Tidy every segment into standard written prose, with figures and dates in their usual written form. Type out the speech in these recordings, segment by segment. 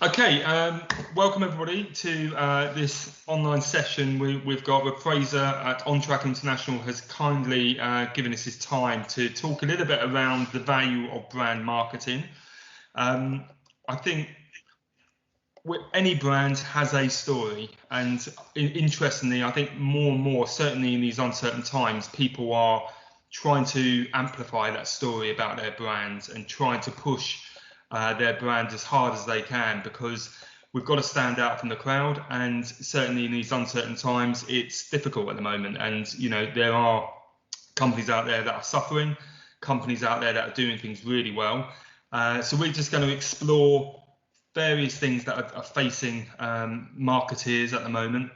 Okay, welcome everybody to this online session we've got with Fraser at OnTrack International has kindly given us his time to talk a little bit around the value of brand marketing. I think any brand has a story, and interestingly, I think more and more, certainly in these uncertain times, people are trying to amplify that story about their brands and trying to push their brand as hard as they can, because we've got to stand out from the crowd, and certainly in these uncertain times it's difficult at the moment. And you know, there are companies out there that are suffering, companies out there that are doing things really well, so we're just going to explore various things that are facing marketeers at the moment,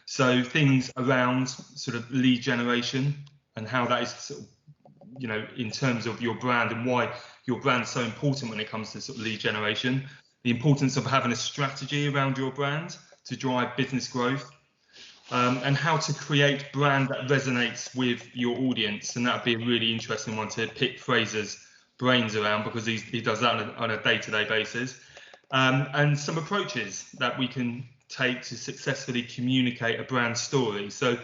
so things around sort of lead generation and how that is sort of, you know, in terms of your brand and why your brand's so important when it comes to sort of lead generation, the importance of having a strategy around your brand to drive business growth, and how to create brand that resonates with your audience. And that'd be a really interesting one to pick Fraser's brains around, because he does that on a day-to-day basis, and some approaches that we can take to successfully communicate a brand story. So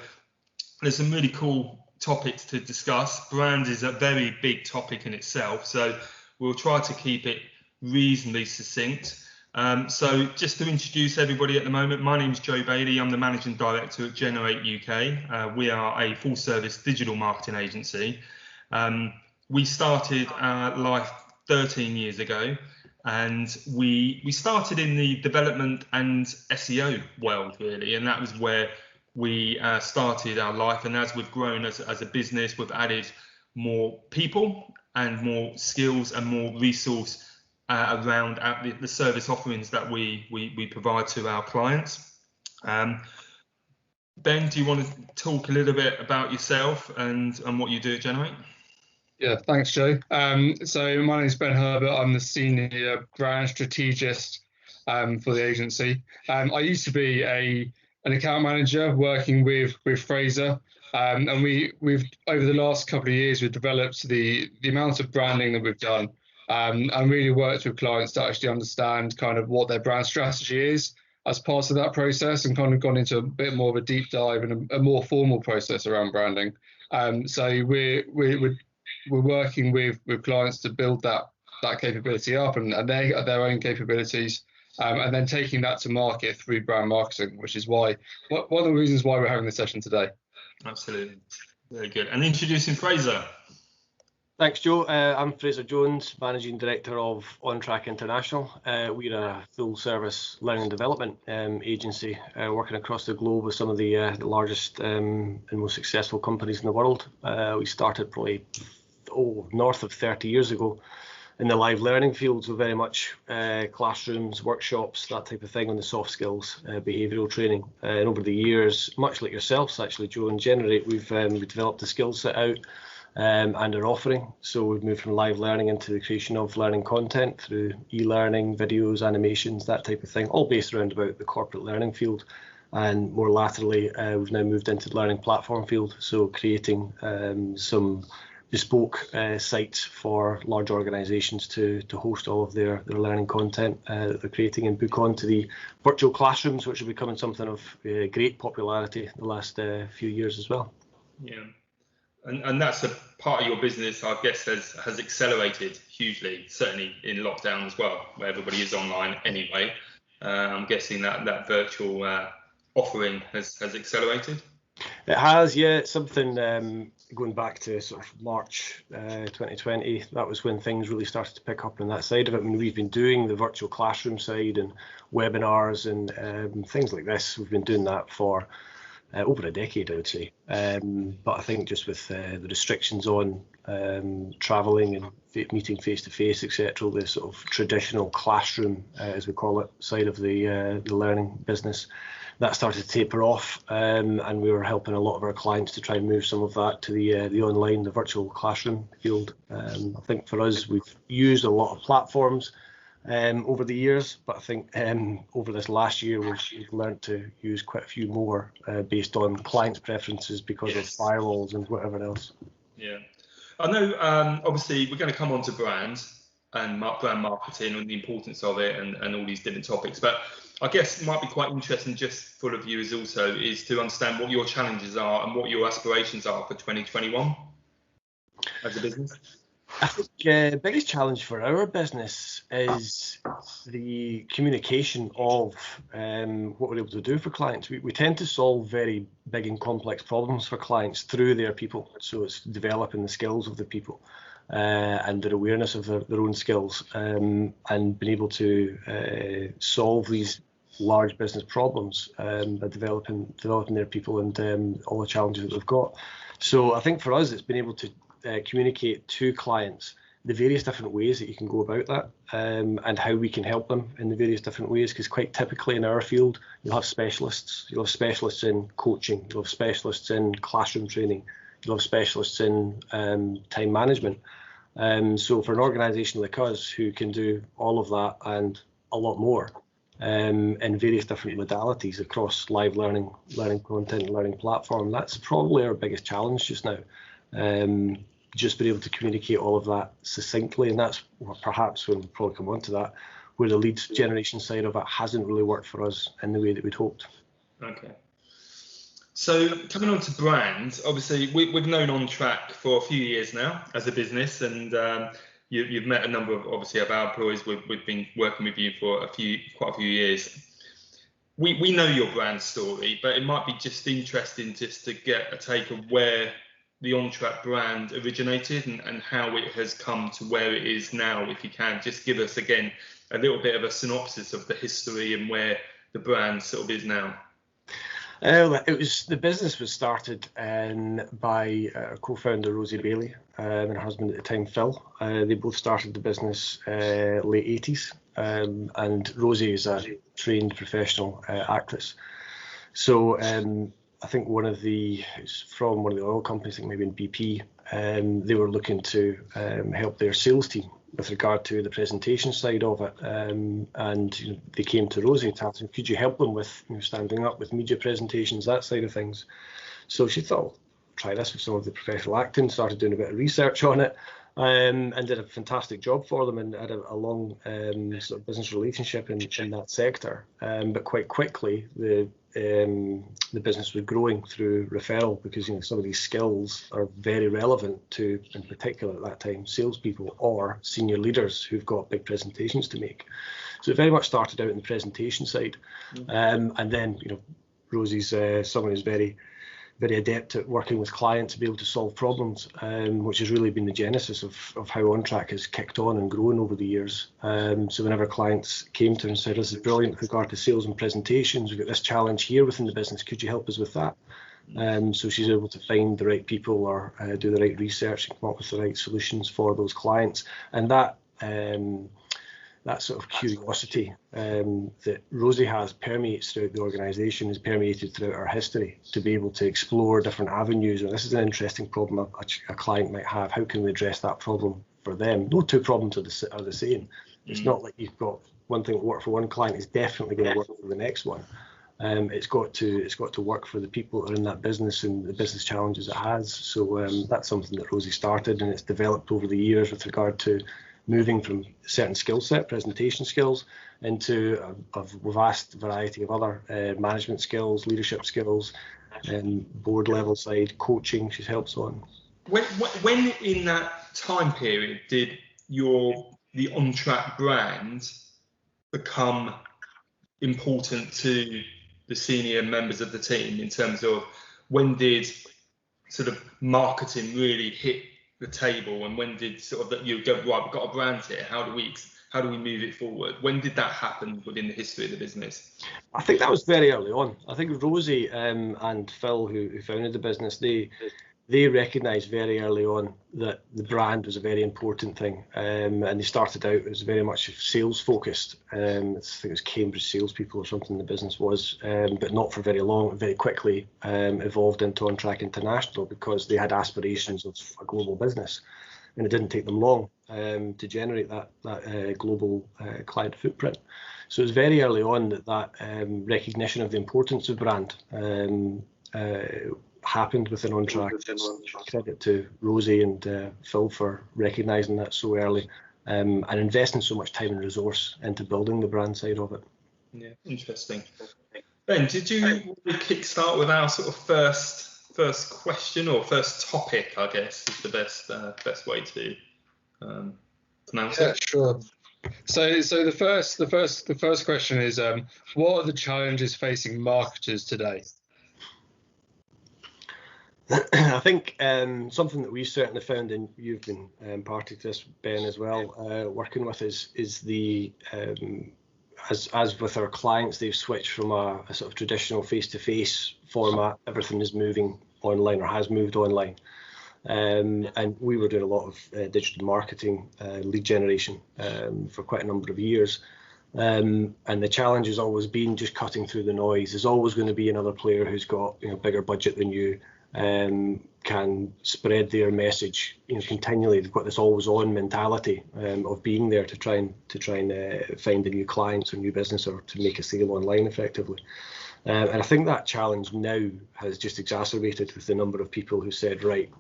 there's some really cool topics to discuss. Brand is a very big topic in itself, so we'll try to keep it reasonably succinct. So just to introduce everybody at the moment, my name is Joe Bailey. I'm the Managing Director at Generate UK. We are a full service digital marketing agency. We started our life 13 years ago, and we started in the development and SEO world, really, and that was where we started our life. And as we've grown as a business, we've added more people and more skills and more resource around the service offerings that we provide to our clients. Ben, do you want to talk a little bit about yourself and what you do at Generate? Yeah, thanks, Joe. So my name is Ben Herbert. I'm the senior brand strategist for the agency. I used to be an account manager working with Fraser, and we've over the last couple of years we've developed the amount of branding that we've done, and really worked with clients to actually understand kind of what their brand strategy is as part of that process, and kind of gone into a bit more of a deep dive and a more formal process around branding. So we're working with clients to build that capability up and their own capabilities. And then taking that to market through brand marketing, which is one of the reasons why we're having this session today. Absolutely, very good. And introducing Fraser. Thanks, Joe. I'm Fraser Jones, Managing Director of OnTrack International. We're a full-service learning and development agency working across the globe with some of the largest and most successful companies in the world. We started probably north of 30 years ago in the live learning field, so very much classrooms, workshops, that type of thing on the soft skills, behavioural training. And over the years, much like yourselves actually, Joe, and Generate, we've developed the skill set out and our offering. So we've moved from live learning into the creation of learning content through e-learning, videos, animations, that type of thing, all based around about the corporate learning field. And more laterally, we've now moved into the learning platform field, so creating some bespoke sites for large organisations to host all of their learning content that they're creating and book onto the virtual classrooms, which are becoming something of great popularity the last few years as well. Yeah, and that's a part of your business, I guess, has accelerated hugely, certainly in lockdown as well, where everybody is online anyway. I'm guessing that virtual offering has accelerated. It has, yeah. It's something going back to sort of March 2020. That was when things really started to pick up on that side of it. I mean, we've been doing the virtual classroom side and webinars and things like this. We've been doing that for over a decade, I would say. But I think just with the restrictions on travelling and meeting face to face, etc., the sort of traditional classroom, as we call it, side of the learning business, that started to taper off, and we were helping a lot of our clients to try and move some of that to the online, the virtual classroom field. I think for us, we've used a lot of platforms over the years, but I think over this last year we've learned to use quite a few more based on clients' preferences because of firewalls and whatever else. Yeah, I know. Obviously, we're going to come on to brands, and brand marketing and the importance of it and all these different topics. But I guess it might be quite interesting just for the viewers also is to understand what your challenges are and what your aspirations are for 2021 as a business. I think the biggest challenge for our business is the communication of what we're able to do for clients. We tend to solve very big and complex problems for clients through their people. So it's developing the skills of the people and their awareness of their own skills and being able to solve these large business problems by developing their people and all the challenges that they've got. So I think for us, it's been able to communicate to clients the various different ways that you can go about that and how we can help them in the various different ways, because quite typically in our field you'll have specialists in coaching, you'll have specialists in classroom training, you'll have specialists in time management. So for an organisation like us who can do all of that and a lot more in various different modalities across live learning content, learning platform, that's probably our biggest challenge just now. Just being able to communicate all of that succinctly, and that's perhaps we'll probably come on to that, where the lead generation side of it hasn't really worked for us in the way that we'd hoped. Okay. So coming on to brand, obviously we've known OnTrack for a few years now as a business, and you've met a number of obviously of our employees. We've been working with you for quite a few years. We know your brand story, but it might be just interesting just to get a take of where the OnTrack brand originated and how it has come to where it is now. If you can just give us again a little bit of a synopsis of the history and where the brand sort of is now. The business was started by co-founder Rosie Bailey and her husband at the time, Phil. They both started the business late 80s, and Rosie is a trained professional actress. So I think it's from one of the oil companies, I think maybe in BP, they were looking to help their sales team with regard to the presentation side of it, and they came to Rosie to ask, could you help them with standing up with media presentations, that side of things. So she thought, try this with some of the professional acting, started doing a bit of research on it, and did a fantastic job for them and had a long sort of business relationship in that sector. But quite quickly, the business was growing through referral, because some of these skills are very relevant to, in particular at that time, salespeople or senior leaders who've got big presentations to make. So it very much started out in the presentation side, and then Rosie's someone who's very adept at working with clients to be able to solve problems, which has really been the genesis of how OnTrack has kicked on and grown over the years. So whenever clients came to her and said, this is brilliant with regard to sales and presentations, we've got this challenge here within the business, could you help us with that? So she's able to find the right people or do the right research and come up with the right solutions for those clients. And that sort of curiosity that Rosie has permeates throughout the organisation, is permeated throughout our history, to be able to explore different avenues. And this is an interesting problem a client might have. How can we address that problem for them? No two problems are the same. It's not like you've got one thing that worked for one client is definitely going to work for the next one. It's got to work for the people that are in that business and the business challenges it has. So that's something that Rosie started, and it's developed over the years with regard to moving from a certain skill set, presentation skills, into a vast variety of other management skills, leadership skills, board level side, coaching she's helped on. When in that time period did the OnTrack brand become important to the senior members of the team, in terms of when did sort of marketing really hit the table, and when did sort of that you go, right, we've got a brand here, how do we move it forward? When did that happen within the history of the business? I think that was very early on. I think Rosie and Phil, who founded the business, they recognised very early on that the brand was a very important thing, and they started out as very much sales focused. I think it was Cambridge salespeople or something the business was, but not for very long. Very quickly evolved into OnTrack International, because they had aspirations of a global business, and it didn't take them long to generate that global client footprint. So it was very early on that recognition of the importance of brand happened within OnTrack. Credit to Rosie and Phil for recognising that so early, and investing so much time and resource into building the brand side of it. Yeah, interesting. Ben, did you kickstart with our sort of first question or first topic? I guess is the best way to pronounce it. Sure. So the first question is, what are the challenges facing marketers today? I think something that we've certainly found, and you've been party to this, Ben, as well, working with is the as with our clients, they've switched from a sort of traditional face-to-face format. Everything is moving online or has moved online. And we were doing a lot of digital marketing, lead generation for quite a number of years. And the challenge has always been just cutting through the noise. There's always going to be another player who's got bigger budget than you, can spread their message continually. They've got this always-on mentality of being there to try and find the new clients or new business or to make a sale online effectively. And I think that challenge now has just exacerbated with the number of people who said, right,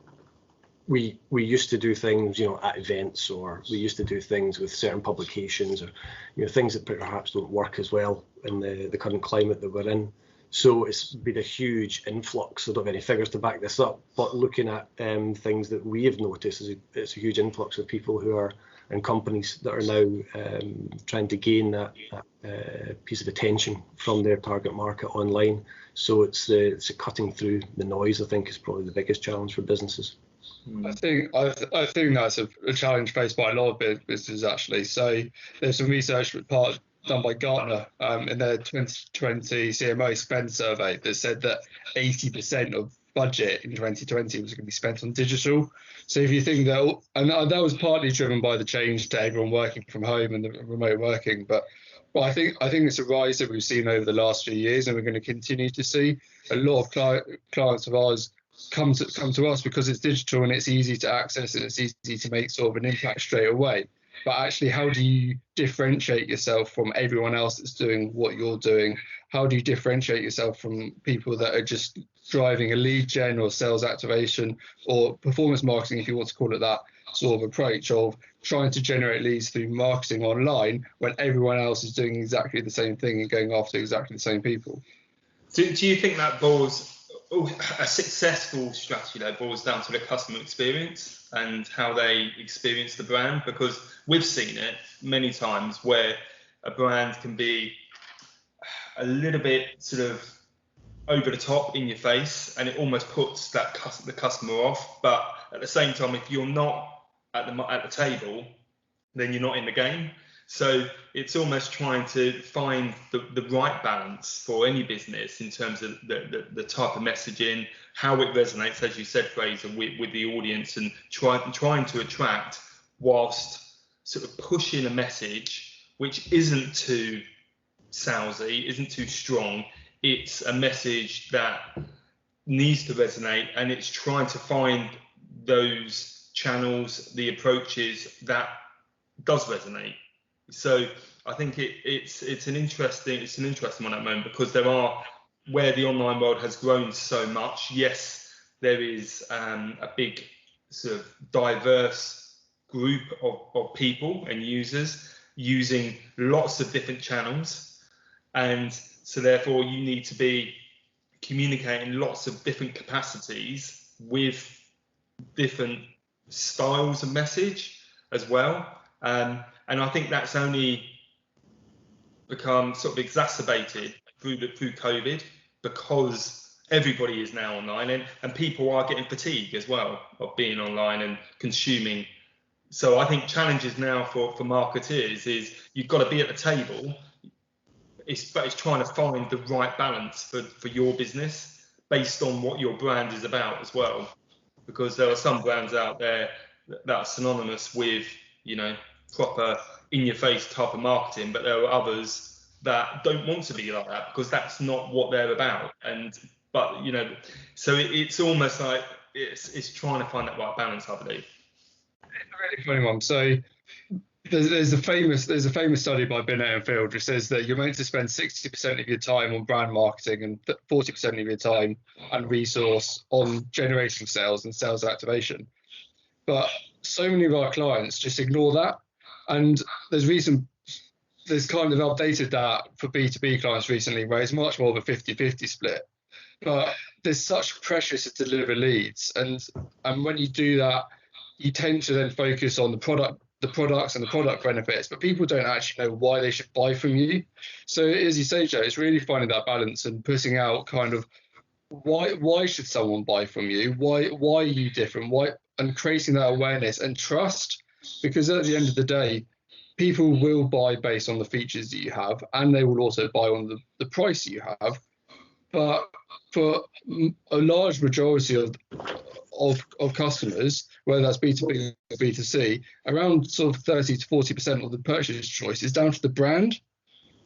we used to do things at events, or we used to do things with certain publications, or things that perhaps don't work as well in the current climate that we're in. So it's been a huge influx. I don't have any figures to back this up, but looking at things that we have noticed, it's a huge influx of people who are in companies that are now trying to gain that piece of attention from their target market online. So it's cutting through the noise, I think, is probably the biggest challenge for businesses. I think that's a challenge faced by a lot of businesses, actually. So there's some research done by Gartner in their 2020 CMO spend survey that said that 80% of budget in 2020 was going to be spent on digital. So if you think that, and that was partly driven by the change to everyone working from home and the remote working, but I think it's a rise that we've seen over the last few years, and we're going to continue to see a lot of clients of ours come to us because it's digital and it's easy to access and it's easy to make sort of an impact straight away. But actually, how do you differentiate yourself from everyone else that's doing what you're doing? How do you differentiate yourself from people that are just driving a lead gen or sales activation or performance marketing, if you want to call it that sort of approach of trying to generate leads through marketing online when everyone else is doing exactly the same thing and going after exactly the same people? Do you think that a successful strategy though boils down to the customer experience and how they experience the brand? Because we've seen it many times where a brand can be a little bit sort of over the top in your face, and it almost puts the customer off. But at the same time, if you're not at the table, then you're not in the game. So it's almost trying to find the right balance for any business in terms of the type of messaging, how it resonates, as you said, Fraser, with the audience, and trying to attract whilst sort of pushing a message which isn't too salesy, isn't too strong. It's a message that needs to resonate, and it's trying to find those channels, the approaches that does resonate. So I think it's an interesting one at the moment, because there are, where the online world has grown so much, yes, there is a big sort of diverse group of people and users using lots of different channels, and so therefore you need to be communicating lots of different capacities with different styles of message as well. And I think that's only become sort of exacerbated through COVID, because everybody is now online, and people are getting fatigued as well of being online and consuming. So I think challenges now for marketers is you've got to be at the table. But it's trying to find the right balance for your business based on what your brand is about as well. Because there are some brands out there that are synonymous with, proper in-your-face type of marketing, but there are others that don't want to be like that because that's not what they're about. So it's almost like it's trying to find that right balance, I believe. It's a really funny one. So there's a famous study by Binet and Field which says that you're meant to spend 60% of your time on brand marketing and 40% of your time and resource on generating sales and sales activation. But so many of our clients just ignore that. And there's kind of updated that for B2B clients recently, where it's much more of a 50-50 split. But there's such pressure to deliver leads, and when you do that, you tend to then focus on the products and the product benefits, but people don't actually know why they should buy from you. So as you say, Joe, it's really finding that balance and putting out kind of why should someone buy from you? Why are you different? Why, and creating that awareness and trust, because at the end of the day, people will buy based on the features that you have, and they will also buy on the price you have. But for a large majority of customers, whether that's B2B or B2C, around sort of 30 to 40% of the purchase choice is down to the brand.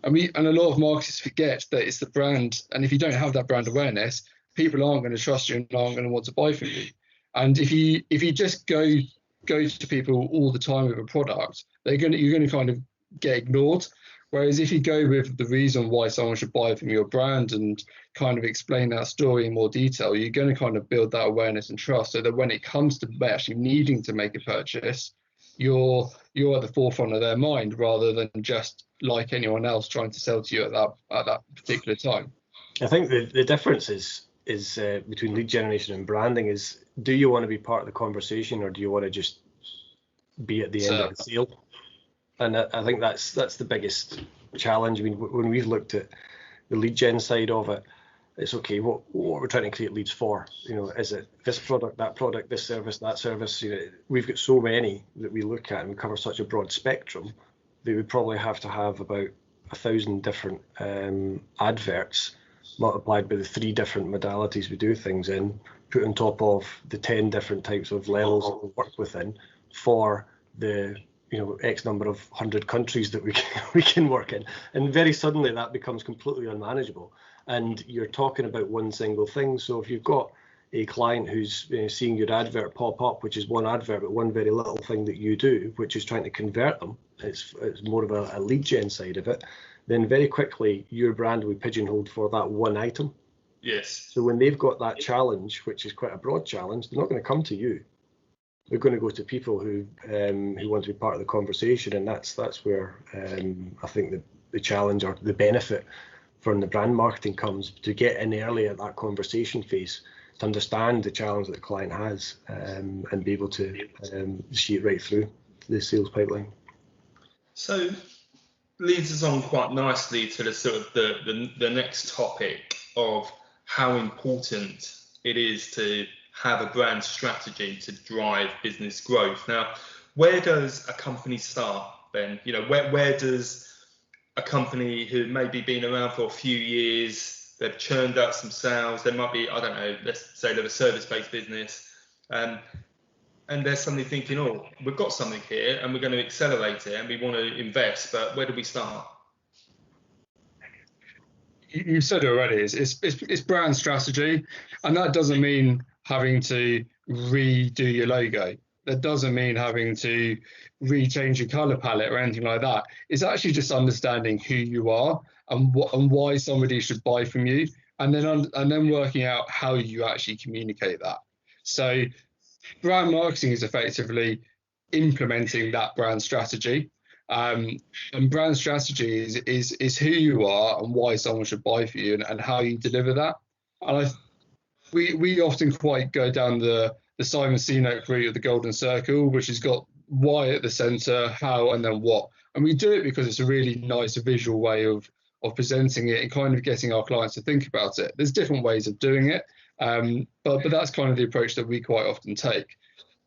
And a lot of marketers forget that it's the brand, and if you don't have that brand awareness, people aren't going to trust you and aren't going to want to buy from you. And if you just go to people all the time with a product, you're going to kind of get ignored. Whereas if you go with the reason why someone should buy from your brand and kind of explain that story in more detail, you're going to kind of build that awareness and trust, so that when it comes to actually needing to make a purchase, you're at the forefront of their mind, rather than just like anyone else trying to sell to you at that particular time. I think the difference is between lead generation and branding is, do you want to be part of the conversation, or do you want to just be at the end of the sale? And I think that's the biggest challenge. I mean, when we've looked at the lead gen side of it, it's okay, what we're trying to create leads for. You know, is it this product, that product, this service, that service? You know, we've got so many that we look at, and we cover such a broad spectrum that we probably have to have about 1,000 different adverts multiplied by the 3 different modalities we do things in, put on top of the 10 different types of levels that we work within for the X number of 100 countries that we can work in. And very suddenly that becomes completely unmanageable. And you're talking about one single thing. So if you've got a client who's seeing your advert pop up, which is one advert, but one very little thing that you do, which is trying to convert them, it's more of a lead gen side of it, then very quickly your brand will be pigeonholed for that one item. Yes. So when they've got that challenge, which is quite a broad challenge, they're not going to come to you. They're going to go to people who want to be part of the conversation, and that's where I think the challenge or the benefit from the brand marketing comes, to get in early at that conversation phase, to understand the challenge that the client has, and be able to see it right through the sales pipeline. So leads us on quite nicely to the sort of the next topic of how important it is to have a brand strategy to drive business growth. Now, where does a company start, Ben? You know, where does a company who maybe been around for a few years, they've churned out some sales, they might be, I don't know, let's say they're a service-based business, and they're suddenly thinking, oh, we've got something here and we're going to accelerate it and we want to invest, but where do we start? You said it already, it's brand strategy, and that doesn't mean having to redo your logo. That doesn't mean having to rechange your color palette or anything like that. It's actually just understanding who you are and why somebody should buy from you, and then working out how you actually communicate that. So brand marketing is effectively implementing that brand strategy. And brand strategy is who you are and why someone should buy for you, and how you deliver that. And we often quite go down the Simon Sinek route of the golden circle, which has got why at the center, how, and then what. And we do it because it's a really nice visual way of presenting it and kind of getting our clients to think about it. There's different ways of doing it, but that's kind of the approach that we quite often take.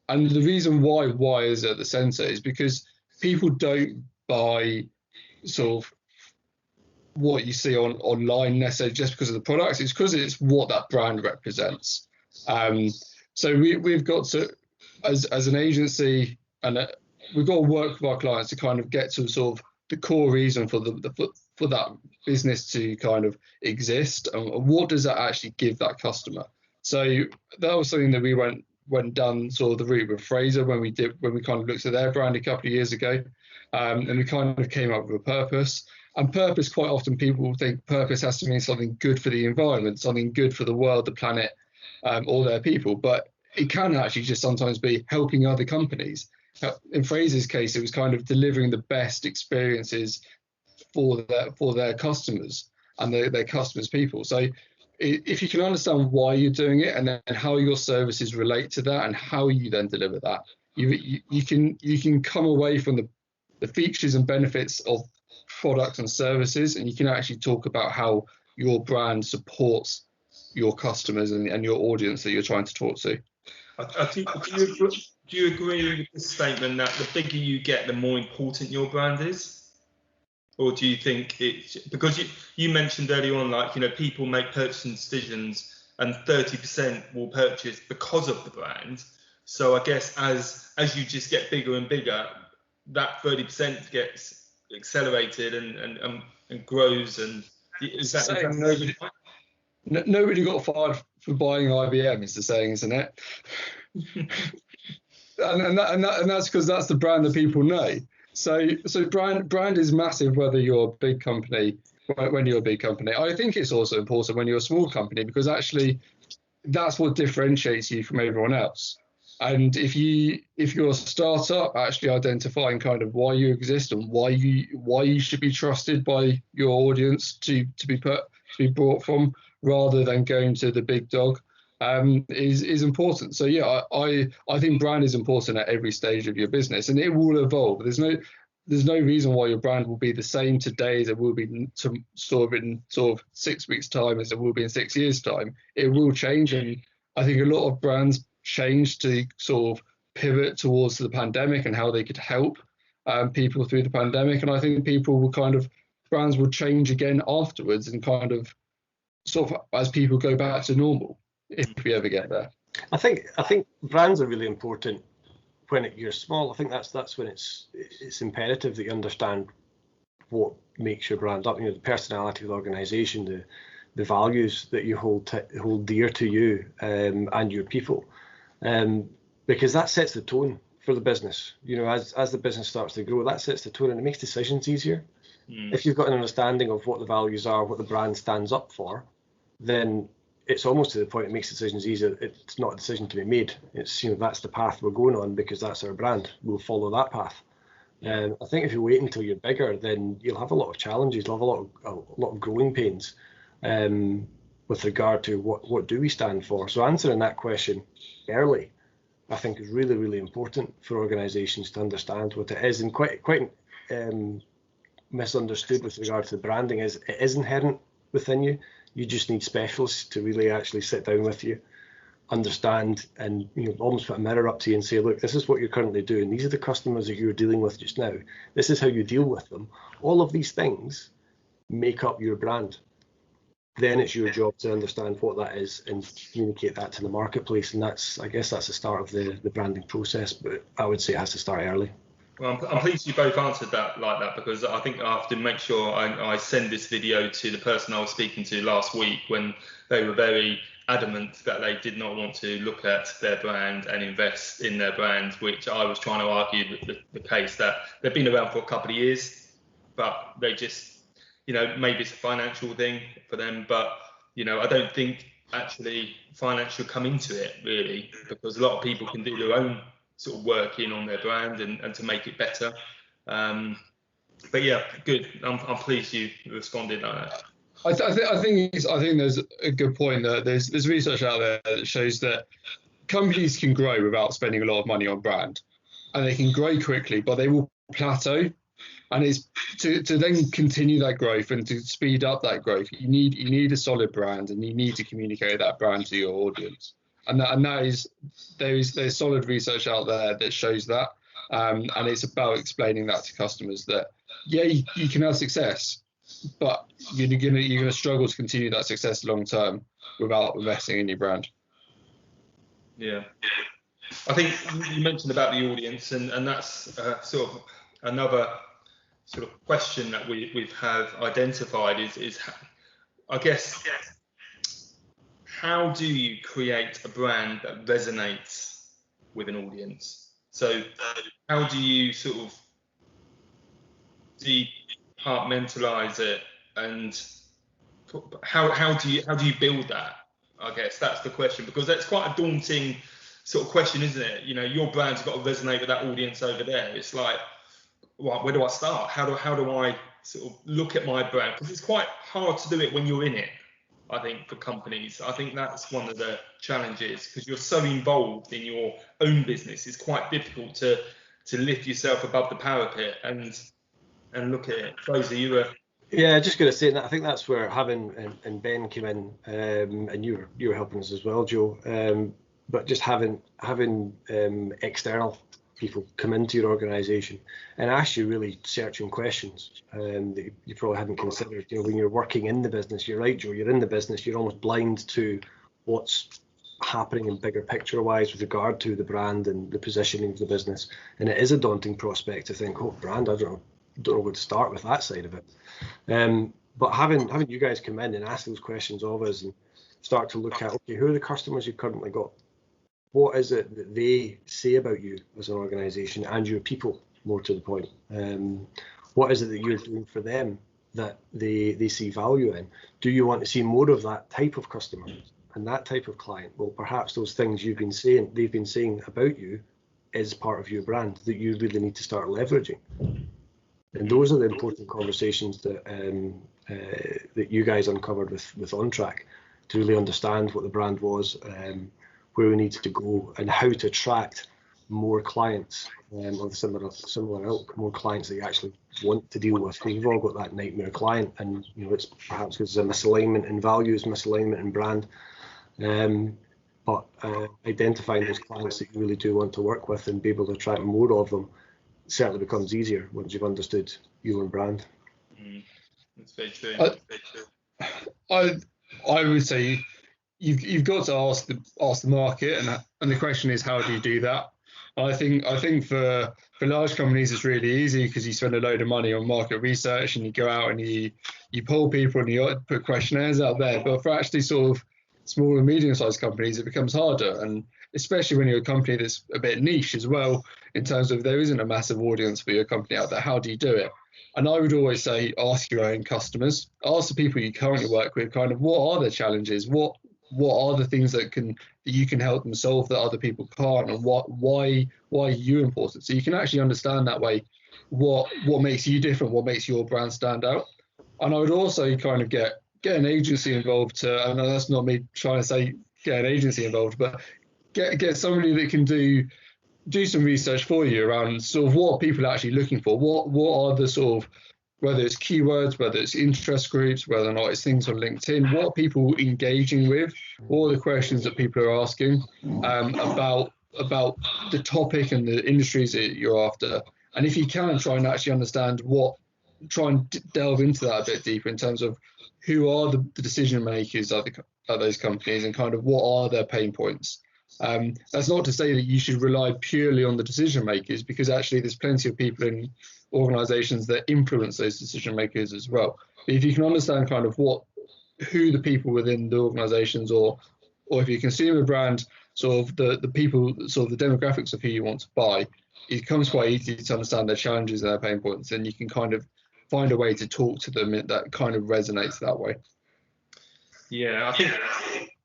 And the reason why is at the center is because people don't buy sort of what you see online necessarily just because of the products. It's because it's what that brand represents. So we've got to, as an agency, and we've got to work with our clients to kind of get to sort of the core reason for for that business to kind of exist, and what does that actually give that customer. So that was something that we went down sort of the route with Fraser when we kind of looked at their brand a couple of years ago, and we kind of came up with a purpose. And purpose, quite often people think purpose has to mean something good for the environment, something good for the world, the planet, or their people. But it can actually just sometimes be helping other companies. In Fraser's case, it was kind of delivering the best experiences for their customers and their customers' people. So if you can understand why you're doing it and then how your services relate to that and how you then deliver that, you can come away from the features and benefits of products and services, and you can actually talk about how your brand supports your customers and your audience that you're trying to talk to. Do you agree with the statement that the bigger you get, the more important your brand is? Or do you think it's because you mentioned earlier on, like, people make purchasing decisions and 30% will purchase because of the brand. So I guess as you just get bigger and bigger, that 30% gets accelerated and grows. And is that nobody got fired for buying IBM, is the saying, isn't it? and that's because that's the brand that people know. So brand is massive, whether you're a big company. When you're a big company, I think it's also important when you're a small company, because actually that's what differentiates you from everyone else. And if you're a startup, actually identifying kind of why you exist and why you should be trusted by your audience to be brought from, rather than going to the big dog, is important. So yeah, I think brand is important at every stage of your business, and it will evolve. There's no reason why your brand will be the same today as it will be in 6 weeks' time as it will be in 6 years' time. It will change, and I think a lot of brands changed to sort of pivot towards the pandemic and how they could help people through the pandemic. And I think brands will change again afterwards, and kind of sort of as people go back to normal, if we ever get there. I think brands are really important when you're small. I think that's when it's imperative that you understand what makes your brand up. The personality of the organisation, the values that you hold dear to you and your people, because that sets the tone for the business. As the business starts to grow, that sets the tone, and it makes decisions easier. If you've got an understanding of what the values are, what the brand stands up for, then it's almost to the point it makes decisions easier. It's not a decision to be made. It's that's the path we're going on because that's our brand. We'll follow that path. I think if you wait until you're bigger, then you'll have a lot of challenges. You'll have a lot of growing pains with regard to what do we stand for. So answering that question early, I think, is really, really important for organisations to understand what it is. And quite misunderstood with regard to the branding is it is inherent within you. You just need specialists to really actually sit down with you, understand, and almost put a mirror up to you and say, look, this is what you're currently doing. These are the customers that you're dealing with just now. This is how you deal with them. All of these things make up your brand. Then it's your job to understand what that is and communicate that to the marketplace. And I guess that's the start of the branding process. But I would say it has to start early. Well, I'm pleased you both answered that like that, because I think I have to make sure I send this video to the person I was speaking to last week, when they were very adamant that they did not want to look at their brand and invest in their brand, which I was trying to argue the case that they've been around for a couple of years, but they just, maybe it's a financial thing for them, but, I don't think actually finance should come into it really, because a lot of people can do their own sort of working on their brand and to make it better. But yeah, good. I'm pleased you responded like that. I think there's a good point that there's research out there that shows that companies can grow without spending a lot of money on brand, and they can grow quickly, but they will plateau. And it's to then continue that growth and to speed up that growth, you need a solid brand, and you need to communicate that brand to your audience. And that is there's solid research out there that shows that, and it's about explaining that to customers that you can have success, but you're gonna struggle to continue that success long term without investing in your brand. Yeah, I think you mentioned about the audience, and that's sort of another sort of question that we've identified is I guess, how do you create a brand that resonates with an audience? So how do you sort of departmentalize it, and how do you build that? I guess that's the question, because that's quite a daunting sort of question, isn't it? You know, your brand's got to resonate with that audience over there. It's like, right, where do I start? How do I sort of look at my brand? Because it's quite hard to do it when you're in it, I think, for companies. I think that's one of the challenges, because you're so involved in your own business. It's quite difficult to lift yourself above the parapet and look at it. Fraser, you were... Yeah, just going to say that I think that's where having and Ben came in, and you were helping us as well, Joe. But just having external people come into your organisation and ask you really searching questions that you probably hadn't considered. You know, when you're working in the business, you're right, Joe. You're in the business. You're almost blind to what's happening in bigger picture wise with regard to the brand and the positioning of the business. And it is a daunting prospect to think, oh, brand, I don't know where to start with that side of it. But having you guys come in and ask those questions of us and start to look at, okay, who are the customers you've currently got? What is it that they say about you as an organisation and your people, more to the point? What is it that you're doing for them that they see value in? Do you want to see more of that type of customer and that type of client? Well, perhaps those things they've been saying about you is part of your brand that you really need to start leveraging. And those are the important conversations that that you guys uncovered with OnTrack to really understand what the brand was, where we needed to go, and how to attract more clients of similar ilk, more clients that you actually want to deal with. We've all got that nightmare client, and you know, it's perhaps because there's a misalignment in values, misalignment in brand. But identifying those clients that you really do want to work with and be able to attract more of them certainly becomes easier once you've understood your own brand. That's very true. I would say you've got to ask the market, and the question is, how do you do that? I think for large companies it's really easy, because you spend a load of money on market research and you go out and you poll people and you put questionnaires out there. But for actually sort of small and medium-sized companies, it becomes harder, and especially when you're a company that's a bit niche as well, in terms of there isn't a massive audience for your company out there. How do you do it? And I would always say, ask your own customers, ask the people you currently work with, kind of what are their challenges, what are the things that you can help them solve that other people can't, and why are you important? So you can actually understand that way what makes you different, what makes your brand stand out. And I would also kind of get an agency involved and that's not me trying to say get an agency involved, but get somebody that can do some research for you around sort of what people are actually looking for. What are the sort of, whether it's keywords, whether it's interest groups, whether or not it's things on LinkedIn, what are people engaging with? What are the questions that people are asking about the topic and the industries that you're after? And if you can, try and actually understand try and delve into that a bit deeper in terms of who are the decision makers at those companies, and kind of what are their pain points. That's not to say that you should rely purely on the decision makers, because actually there's plenty of people in organizations that influence those decision makers as well. But if you can understand kind of who the people within the organizations, or if you consume a brand, sort of the people, sort of the demographics of who you want to buy, it becomes quite easy to understand their challenges and their pain points, and you can kind of find a way to talk to them that kind of resonates that way. Yeah, I think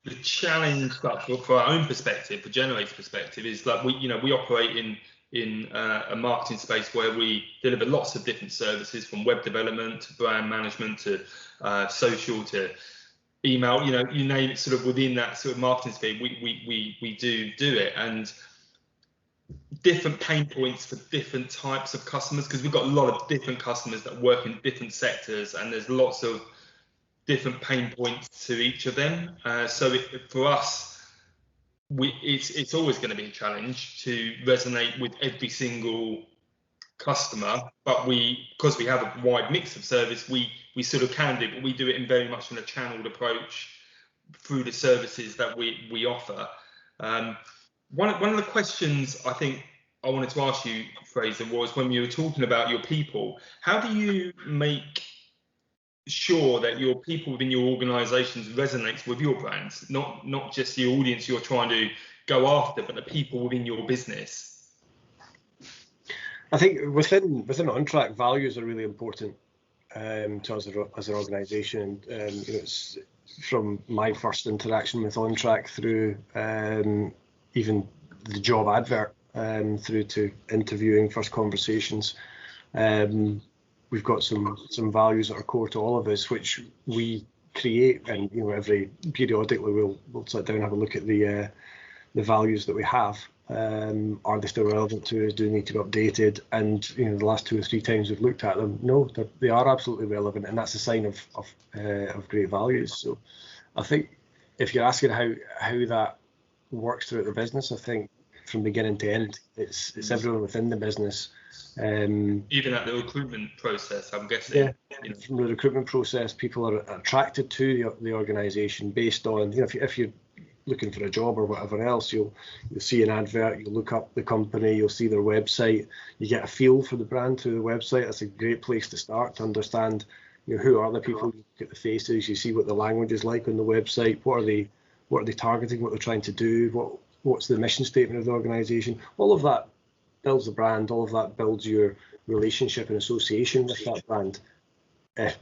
the challenge for our own perspective, for Generate's perspective, is that we operate in a marketing space where we deliver lots of different services, from web development to brand management to social to email. You name it, sort of within that sort of marketing sphere, we do it, and different pain points for different types of customers, because we've got a lot of different customers that work in different sectors, and there's lots of different pain points to each of them. So for us, it's always going to be a challenge to resonate with every single customer, but because we have a wide mix of service, we sort of can do, but we do it in very much in a channeled approach through the services that we offer. One of the questions I think I wanted to ask you, Fraser, was when you were talking about your people, how do you make sure that your people within your organizations resonates with your brands, not just the audience you're trying to go after, but the people within your business? I think within OnTrack, values are really important to us as an organisation. It's from my first interaction with OnTrack through even the job advert through to interviewing, first conversations. We've got some values that are core to all of us, which we create, and every periodically we'll sit down and have a look at the values that we have. Are they still relevant to us? Do they need to be updated? And the last 2 or 3 times we've looked at them, no, they are absolutely relevant, and that's a sign of great values. So I think if you're asking how that works throughout the business, I think from beginning to end, it's everyone within the business. Even at the recruitment process, I'm guessing. Yeah, from the recruitment process, people are attracted to the organisation based on, if you're looking for a job or whatever else, you'll see an advert, you'll look up the company, you'll see their website, you get a feel for the brand through the website. That's a great place to start to understand, who are the people. You look at the faces, you see what the language is like on the website, what are they targeting, what they're trying to do, what's the mission statement of the organisation. All of that builds the brand, all of that builds your relationship and association with that brand.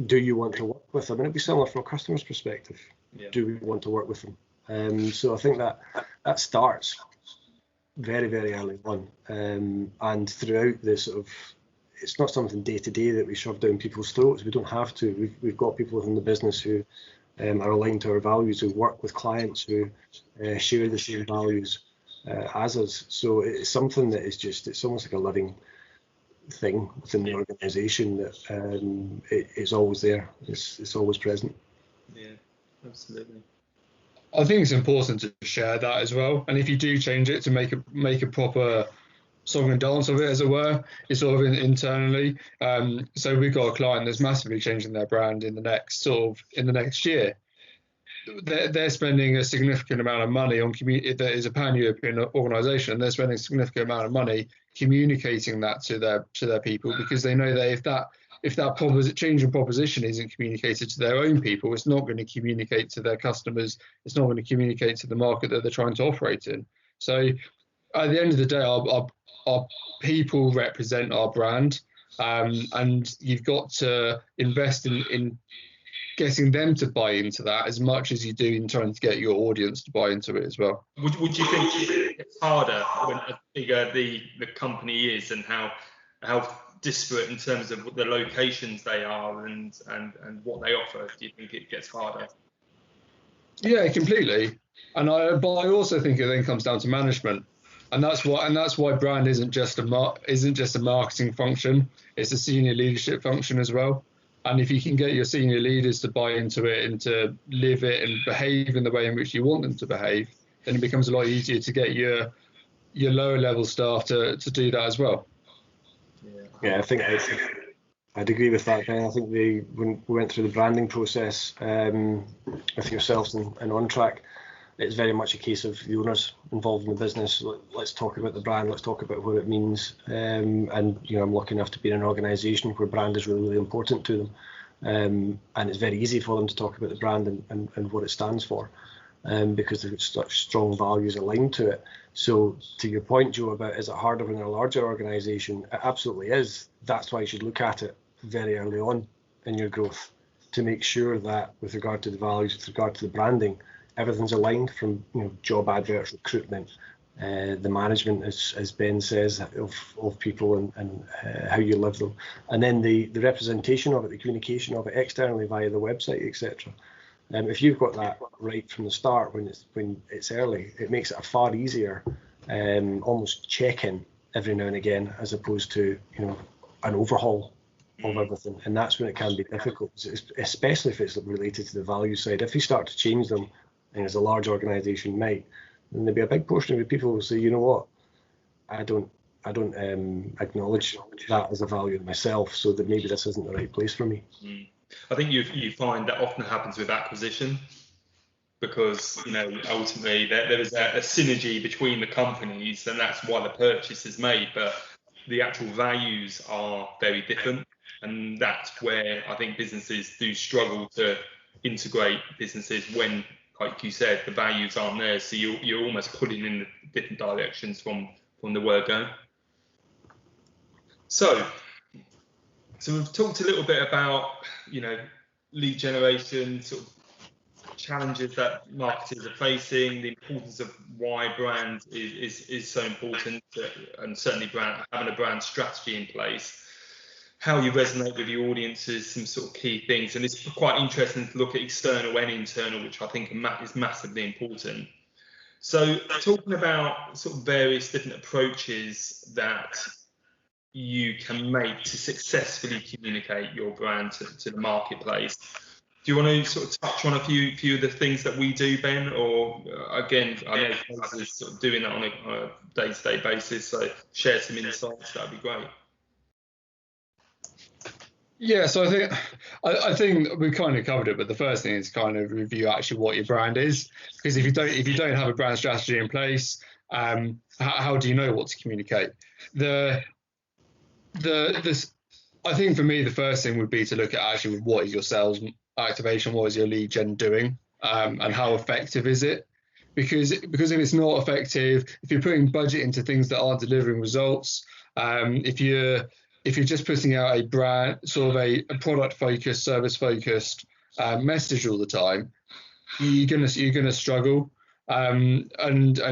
Do you want to work with them? And it'd be similar from a customer's perspective. Yeah. Do we want to work with them? So I think that starts very, very early on, and throughout the sort of, it's not something day to day that we shove down people's throats. We don't have to. We've got people within the business who are aligned to our values, who work with clients who share the same values as us. So it's something that is it's almost like a living thing within the organisation that it's always there. It's always present. Yeah, absolutely. I think it's important to share that as well. And if you do change it to make a proper song and dance of it, as it were, it's sort of internally. So we've got a client that's massively changing their brand in the next year. They're spending a significant amount of money on community. That is a pan-European organisation, and they're spending a significant amount of money communicating that to their people, because they know that if that change in proposition isn't communicated to their own people, it's not going to communicate to their customers. It's not going to communicate to the market that they're trying to operate in. So at the end of the day, our people represent our brand, and you've got to invest in getting them to buy into that as much as you do in trying to get your audience to buy into it as well. Would you think it's harder when as bigger the company is, and how disparate in terms of the locations they are and what they offer? Do you think it gets harder? Yeah, completely. But I also think it then comes down to management, and that's why brand isn't just a marketing function. It's a senior leadership function as well. And if you can get your senior leaders to buy into it and to live it and behave in the way in which you want them to behave, then it becomes a lot easier to get your lower level staff to do that as well. Yeah, I think I'd agree with that, Ben. I think when we went through the branding process with yourselves and OnTrack, it's very much a case of the owners involved in the business. Let's talk about the brand. Let's talk about what it means. And I'm lucky enough to be in an organisation where brand is really, really important to them. And it's very easy for them to talk about the brand and what it stands for, because they've got such strong values aligned to it. So to your point, Joe, about is it harder when they're a larger organisation? It absolutely is. That's why you should look at it very early on in your growth to make sure that with regard to the values, with regard to the branding, everything's aligned from job adverts, recruitment, the management, as Ben says, of people and how you live them, and then the representation of it, the communication of it externally via the website, etc. If you've got that right from the start when it's early, it makes it a far easier almost check-in every now and again, as opposed to an overhaul of everything. And that's when it can be difficult, especially if it's related to the value side. If you start to change them, and as a large organisation might, then there'll be a big portion of the people who say, you know what, I don't acknowledge that as a value in myself, so that maybe this isn't the right place for me. I think you find that often happens with acquisition, because ultimately there is a synergy between the companies, and that's why the purchase is made, but the actual values are very different, and that's where I think businesses do struggle to integrate businesses when, like you said, the values aren't there. So you're almost pulling in the different directions from the word go. So we've talked a little bit about lead generation, sort of challenges that marketers are facing, the importance of why brand is so important, and certainly having a brand strategy in place, how you resonate with your audiences, some sort of key things. And it's quite interesting to look at external and internal, which I think is massively important. So talking about sort of various different approaches that you can make to successfully communicate your brand to the marketplace. Do you want to sort of touch on a few of the things that we do, Ben? Or again, I know Fraser's sort of doing that on a day-to-day basis, so share some insights, that'd be great. Yeah, so I think we kind of covered it, but the first thing is kind of review actually what your brand is, because if you don't have a brand strategy in place, how do you know what to communicate? I think for me the first thing would be to look at actually what is your sales activation, what is your lead gen doing, and how effective is it? Because if it's not effective, if you're putting budget into things that aren't delivering results, if you're just putting out a brand, sort of a product focused, service focused message all the time, you're gonna struggle, and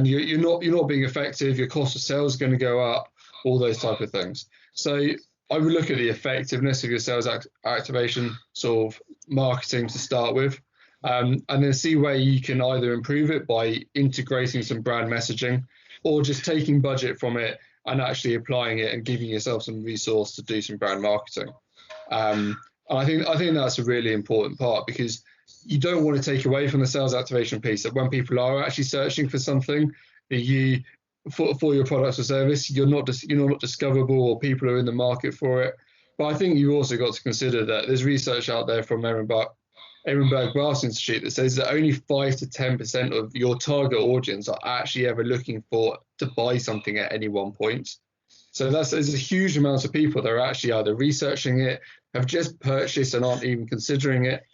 you're not being effective. Your cost of sales is going to go up, all those type of things. So I would look at the effectiveness of your sales activation sort of marketing to start with, and then see where you can either improve it by integrating some brand messaging, or just taking budget from it and actually applying it and giving yourself some resource to do some brand marketing. And I think that's a really important part, because you don't want to take away from the sales activation piece, that when people are actually searching for something that for your products or service, you're not discoverable, or people are in the market for it. But I think you've also got to consider that there's research out there from Ehrenberg Glass Institute that says that only 5 to 10% of your target audience are actually ever looking to buy something at any one point. So there's a huge amount of people that are actually either researching it, have just purchased and aren't even considering it.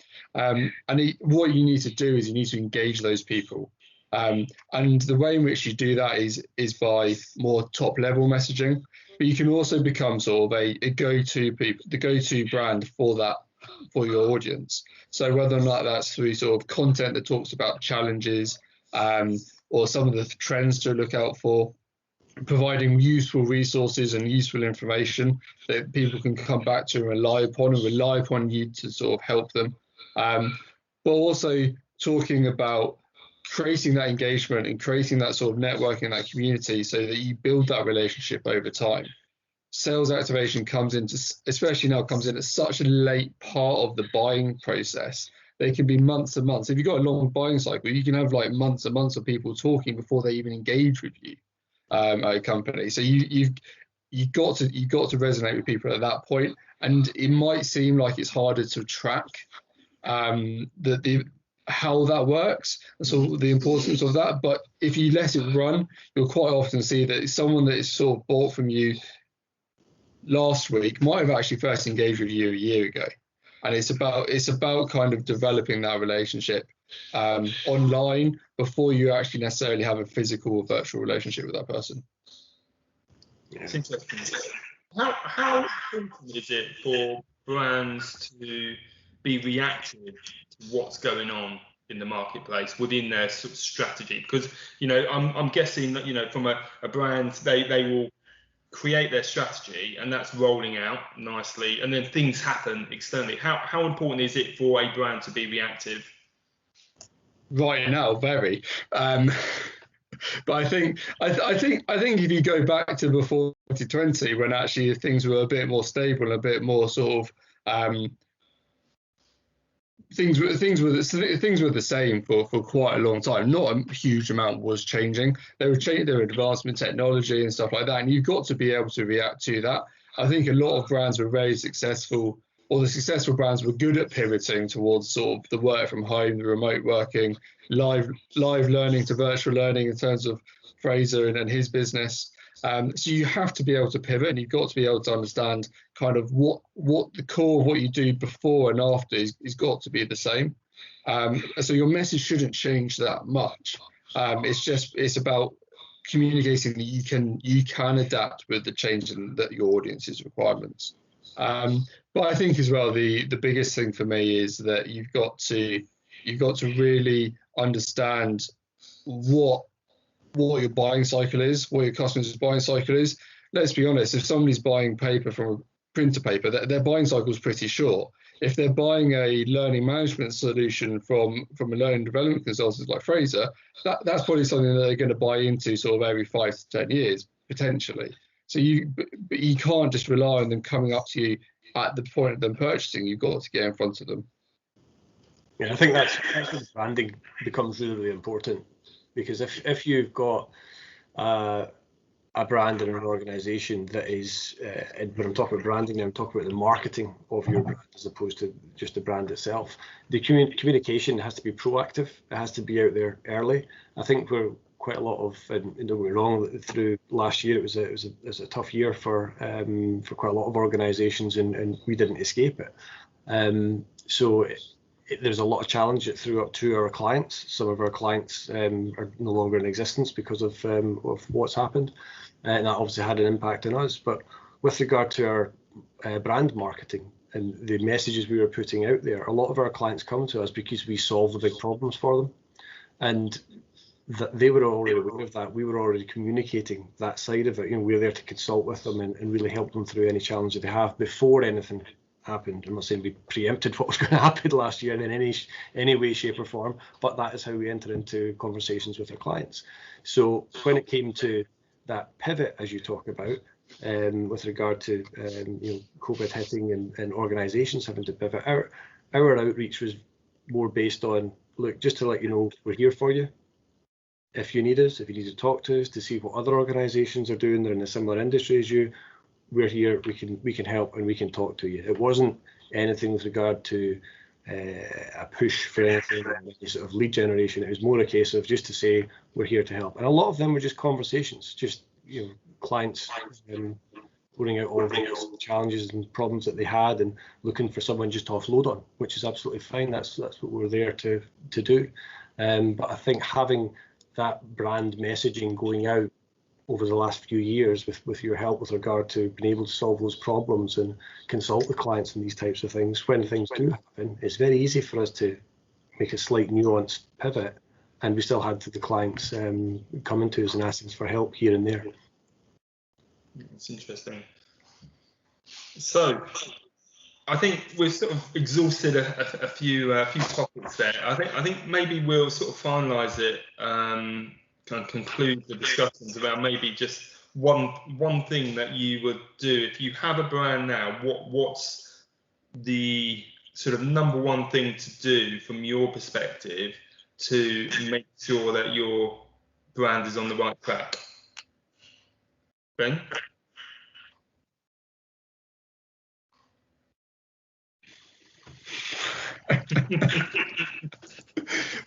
What you need to do is you need to engage those people. And the way in which you do that is by more top level messaging, but you can also become sort of the go-to brand for your audience. So whether or not that's through sort of content that talks about challenges, or some of the trends to look out for, providing useful resources and useful information that people can come back to and rely upon you to sort of help them. But also talking about creating that engagement and creating that sort of networking, that community, so that you build that relationship over time. Sales activation comes in at such a late part of the buying process. They can be months and months. If you've got a long buying cycle, you can have like months and months of people talking before they even engage with you at a company. So you've got to resonate with people at that point. And it might seem like it's harder to track how that works, and so the importance of that. But if you let it run, you'll quite often see that someone that is sort of bought from you last week might have actually first engaged with you a year ago. And it's about kind of developing that relationship online before you actually necessarily have a physical or virtual relationship with that person. It's interesting. How important is it for brands to be reactive to what's going on in the marketplace within their sort of strategy? Because I'm guessing that from a brand, they will create their strategy and that's rolling out nicely, and then things happen externally. How important is it for a brand to be reactive? Right now, very. But I think if you go back to before 2020, when actually things were a bit more stable, a bit more sort of things were the same for quite a long time. Not a huge amount was changing. There were advancement in technology and stuff like that, and you've got to be able to react to that. I think a lot of brands were very successful, or the successful brands were good at pivoting towards sort of the work from home, the remote working, live learning to virtual learning in terms of Fraser and his business. So you have to be able to pivot, and you've got to be able to understand kind of what the core of what you do before and after is got to be the same. So your message shouldn't change that much. It's about communicating that you can adapt with the change in your audience's requirements. But I think as well the biggest thing for me is that you've got to you've got to really understand what your buying cycle is, what your customers' buying cycle is. Let's be honest, if somebody's buying paper from a printer paper, their buying cycle is pretty short. If they're buying a learning management solution from a learning development consultant like Fraser, that's probably something that they're going to buy into sort of every 5 to 10 years, potentially. So you can't just rely on them coming up to you at the point of them purchasing. You've got to get in front of them. Yeah, I think that's where branding becomes really, really important, because if you've got a brand in an organisation that is, when I'm talking about branding now, I'm talking about the marketing of your brand as opposed to just the brand itself. The communication has to be proactive. It has to be out there early. I think we're quite a lot of, and don't get me wrong, through last year it was a tough year for quite a lot of organisations, and we didn't escape it. So there's a lot of challenge throughout to our clients. Some of our clients are no longer in existence because of what's happened, and that obviously had an impact on us. But with regard to our brand marketing and the messages we were putting out there, a lot of our clients come to us because we solve the big problems for them, and they were already aware of that. We were already communicating that side of it. We're there to consult with them and really help them through any challenge that they have before anything happened. I'm not saying we preempted what was going to happen last year in any way, shape or form, but that is how we enter into conversations with our clients. So when it came to that pivot, as you talk about, with regard to COVID hitting and organisations having to pivot, our outreach was more based on, look, just to let you know, we're here for you. If you need us, if you need to talk to us to see what other organisations are doing, they're in a similar industry as you, we're here, we can help and we can talk to you. It wasn't anything with regard to a push for anything, any sort of lead generation. It was more a case of just to say we're here to help. And a lot of them were just conversations, just clients pouring out all the challenges and problems that they had and looking for someone just to offload on, which is absolutely fine. That's what we're there to do. But I think having that brand messaging going out over the last few years with your help with regard to being able to solve those problems and consult the clients and these types of things, when things do happen, it's very easy for us to make a slight nuanced pivot, and we still had the clients coming to us and asking us for help here and there. That's interesting. So I think we've sort of exhausted a few topics there. I think maybe we'll sort of finalise it, kind of conclude the discussions around maybe just one thing that you would do if you have a brand now. What's the sort of number one thing to do from your perspective to make sure that your brand is on the right track? Ben?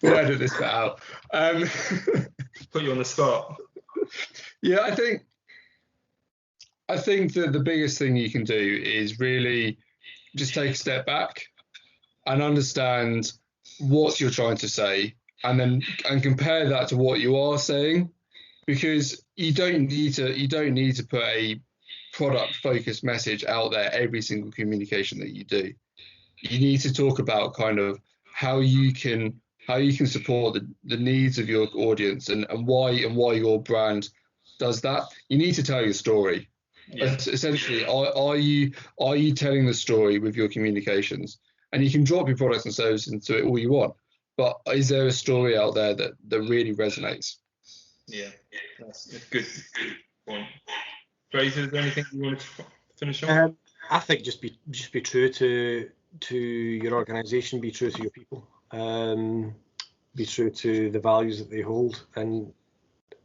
We'll edit this bit out. Put you on the spot. Yeah, I think that the biggest thing you can do is really just take a step back and understand what you're trying to say, and compare that to what you are saying, because you don't need to put a product focused message out there every single communication that you do. You need to talk about kind of how you can support the needs of your audience and why your brand does that. You need to tell your story. Yeah. Essentially, are you telling the story with your communications? And you can drop your products and services into it all you want, but is there a story out there that really resonates? Yeah, that's a good point. Fraser, is there anything you wanted to finish on? I think just be true to your organisation, be true to your people, be true to the values that they hold, and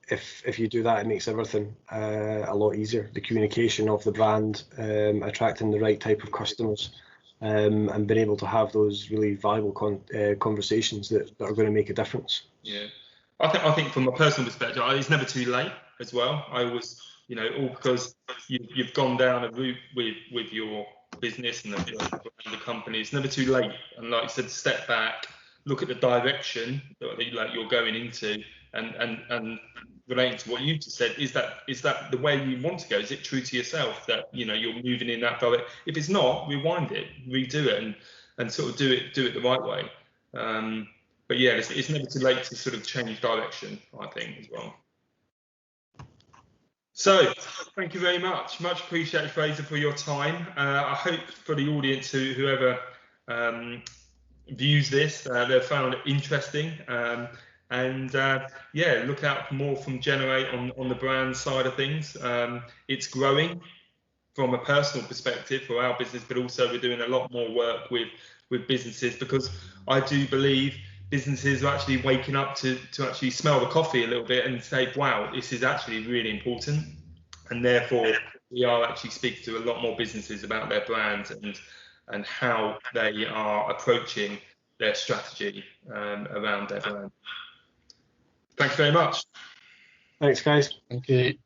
if you do that, it makes everything a lot easier. The communication of the brand, attracting the right type of customers, and being able to have those really valuable conversations that are going to make a difference. Yeah, I think from a personal perspective, it's never too late as well. I always, all because you've gone down a route with your business and the company, it's never too late. And like you said, step back, look at the direction that you're going into, and relating to what you just said, is that the way you want to go? Is it true to yourself that you're moving in that direction? If it's not, rewind it, redo it, and sort of do it the right way. yeah, it's never too late to sort of change direction, I think, as well. So thank you very much. Much appreciated, Fraser, for your time. I hope for the audience, whoever views this, they've found it interesting. Yeah, look out for more from Generate on the brand side of things. It's growing from a personal perspective for our business, but also we're doing a lot more work with businesses, because I do believe businesses are actually waking up to actually smell the coffee a little bit and say, wow, this is actually really important. And therefore we are actually speaking to a lot more businesses about their brands and how they are approaching their strategy around their brand. Thanks very much. Thanks, guys. Thank you.